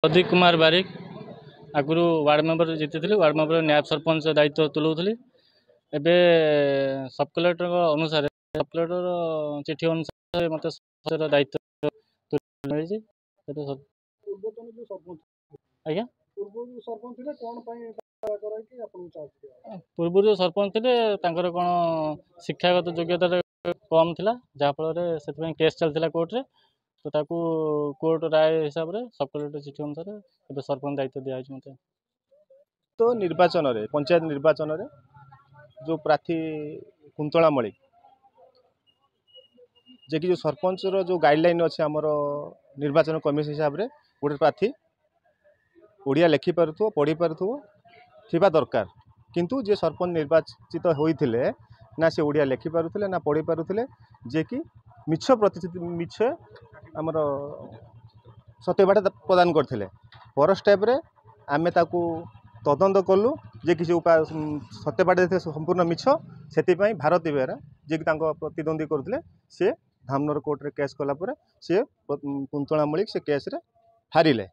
प्रदीप कुमार बारिक आगु ward member जीति ward member न्याय सरपंच दायित्व तुलाऊली एबे सब कलेक्टर अनुसार सब कलेक्टर चिठी अनुसार मत दायित्व मिली आज्ञा पूर्व जो सरपंच थे कौन शिक्षागत योग्यता कम थी जहाँफल से केस चलता कोर्टे तो ताकू कोर्ट राय हिसाब से सब कलेक्टर चिठी अनुसार सरपंच दायित्व दिखाई मत तो निर्वाचन रे पंचायत निर्वाचन रे जो प्रार्थी कुंतला मलिक जे कि जो सरपंच रो जो गाइडलाइन अच्छे आमर निर्वाचन कमिशन हिसाब से गोटे प्रार्थी ओडिया लिखि पारुथो पढ़ी पारुथो थिबा दरकार किंतु जे सरपंच निर्वाचित होइथिले ना से ओडिया लिखि पारुथिले ना पढ़ी पारुथिले जे कि मिछ प्रतिश्रुति मिछ आमर सत्यवाटा प्रदान करथिले पर स्टेप रे आमे ताकू तदंत कलु जे कि सत्यवाटा देते संपूर्ण मिछ से भारती बेहरा जे कि प्रतिद्वंदी करथिले से धामनगर कोर्ट रे केस कला परे से कुंतला मलिक से केस रे हारिले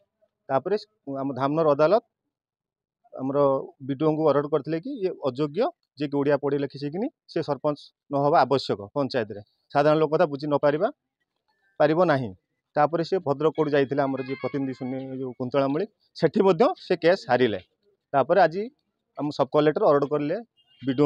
तापरे आम धामनगर अदालत आमर बीडीओ को ऑर्डर करथिले कि ये अयोग्य जे कि ओडिया पढ़ी लिखि कि से सरपंच न हवा आवश्यक पंचायत रे साधारण लोक कथा बुझी न पारिबा पारिबो नाही तापरे से भद्रक कोर्ट जाइथिले आमर जे प्रतिनिधि सुनी जो कुंतला मलिक सेठी मध्य से केस हारिले तापरे आज हम सब कलेक्टर ऑर्डर करले बीडीओ